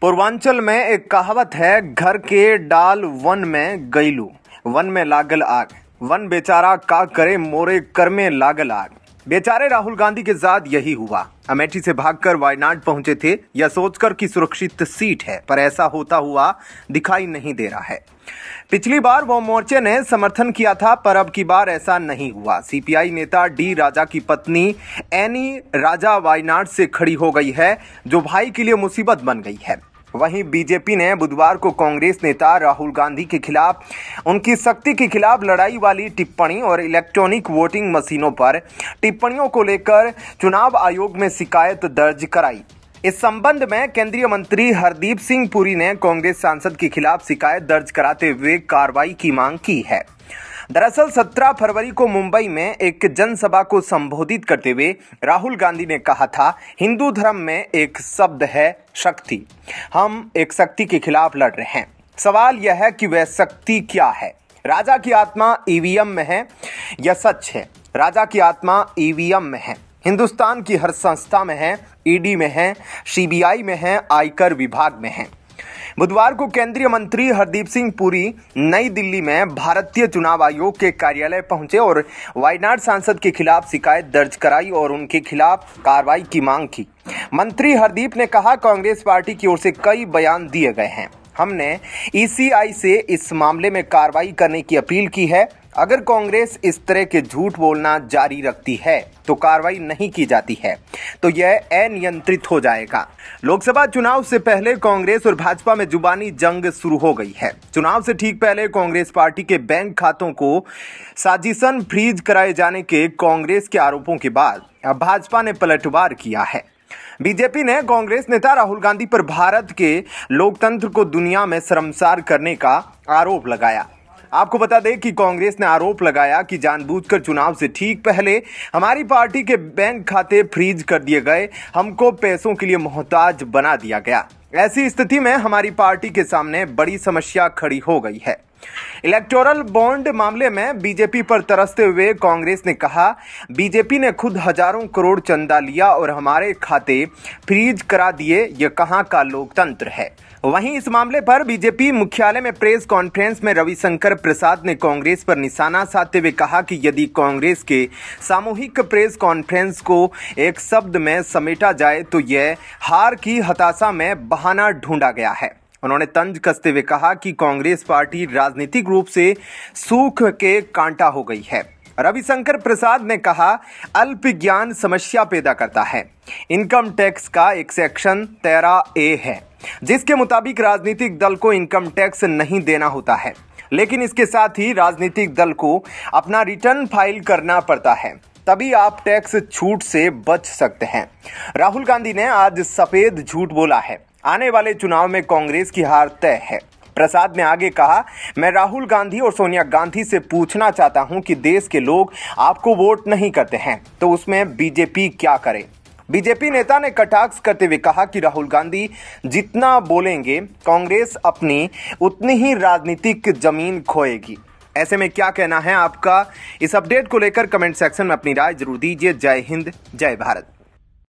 पूर्वांचल में एक कहावत है, घर के डाल वन में गईलू, वन में लागल आग, वन बेचारा का करे मोरे कर में लागल आग। बेचारे राहुल गांधी के साथ यही हुआ। अमेठी से भागकर वायनाड पहुंचे थे, यह सोचकर कि सुरक्षित सीट है, पर ऐसा होता हुआ दिखाई नहीं दे रहा है। पिछली बार वो मोर्चे ने समर्थन किया था, पर अब की बार ऐसा नहीं हुआ। सीपीआई नेता डी राजा की पत्नी एनी राजा वायनाड से खड़ी हो गई है, जो भाई के लिए मुसीबत बन गई है। वहीं बीजेपी ने बुधवार को कांग्रेस नेता राहुल गांधी के खिलाफ उनकी शक्ति के खिलाफ लड़ाई वाली टिप्पणी और इलेक्ट्रॉनिक वोटिंग मशीनों पर टिप्पणियों को लेकर चुनाव आयोग में शिकायत दर्ज कराई। इस संबंध में केंद्रीय मंत्री हरदीप सिंह पुरी ने कांग्रेस सांसद के खिलाफ शिकायत दर्ज कराते हुए कार्रवाई की मांग की है। दरअसल 17 फरवरी को मुंबई में एक जनसभा को संबोधित करते हुए राहुल गांधी ने कहा था, हिंदू धर्म में एक शब्द है शक्ति। हम एक शक्ति के खिलाफ लड़ रहे हैं। सवाल यह है कि वह शक्ति क्या है। राजा की आत्मा ईवीएम में है, यह सच है। राजा की आत्मा ईवीएम में है, हिंदुस्तान की हर संस्था में है, ईडी में है, सीबीआई में है, आयकर विभाग में है। बुधवार को केंद्रीय मंत्री हरदीप सिंह पुरी नई दिल्ली में भारतीय चुनाव आयोग के कार्यालय पहुंचे और वायनाड सांसद के खिलाफ शिकायत दर्ज कराई और उनके खिलाफ कार्रवाई की मांग की। मंत्री हरदीप ने कहा, कांग्रेस पार्टी की ओर से कई बयान दिए गए हैं। हमने ईसीआई से इस मामले में कार्रवाई करने की अपील की है। अगर कांग्रेस इस तरह के झूठ बोलना जारी रखती है तो कार्रवाई नहीं की जाती है तो यह अनियंत्रित हो जाएगा। लोकसभा चुनाव से पहले कांग्रेस और भाजपा में जुबानी जंग शुरू हो गई है। चुनाव से ठीक पहले कांग्रेस पार्टी के बैंक खातों को साजिशन फ्रीज कराए जाने के कांग्रेस के आरोपों के बाद अब भाजपा ने पलटवार किया है। बीजेपी ने कांग्रेस नेता राहुल गांधी पर भारत के लोकतंत्र को दुनिया में शर्मसार करने का आरोप लगाया। आपको बता दें कि कांग्रेस ने आरोप लगाया कि जानबूझकर चुनाव से ठीक पहले हमारी पार्टी के बैंक खाते फ्रीज कर दिए गए, हमको पैसों के लिए मोहताज बना दिया गया। ऐसी स्थिति में हमारी पार्टी के सामने बड़ी समस्या खड़ी हो गई है। इलेक्टोरल बॉन्ड मामले में बीजेपी पर तरसते हुए कांग्रेस ने कहा, बीजेपी ने खुद हजारों करोड़ चंदा लिया और हमारे खाते फ्रीज करा दिए, ये कहां का लोकतंत्र है। वहीं इस मामले पर बीजेपी मुख्यालय में प्रेस कॉन्फ्रेंस में रविशंकर प्रसाद ने कांग्रेस पर निशाना साधते हुए कहा कि यदि कांग्रेस के सामूहिक प्रेस कॉन्फ्रेंस को एक शब्द में समेटा जाए तो यह हार की हताशा में बहाना ढूंढा गया है। उन्होंने तंज कसते हुए कहा कि कांग्रेस पार्टी राजनीतिक रूप से सूख के कांटा हो गई है। रविशंकर प्रसाद ने कहा, अल्प ज्ञान समस्या पैदा करता है। इनकम टैक्स का एक सेक्शन 13A है, जिसके मुताबिक राजनीतिक दल को इनकम टैक्स नहीं देना होता है, लेकिन इसके साथ ही राजनीतिक दल को अपना रिटर्न फाइल करना पड़ता है, तभी आप टैक्स छूट से बच सकते हैं। राहुल गांधी ने आज सफेद झूठ बोला है। आने वाले चुनाव में कांग्रेस की हार तय है। प्रसाद ने आगे कहा, मैं राहुल गांधी और सोनिया गांधी से पूछना चाहता हूं कि देश के लोग आपको वोट नहीं करते हैं तो उसमें बीजेपी क्या करे। बीजेपी नेता ने कटाक्ष करते हुए कहा कि राहुल गांधी जितना बोलेंगे कांग्रेस अपनी उतनी ही राजनीतिक जमीन खोएगी। ऐसे में क्या कहना है आपका? इस अपडेट को लेकर कमेंट सेक्शन में अपनी राय जरूर दीजिए। जय हिंद, जय भारत।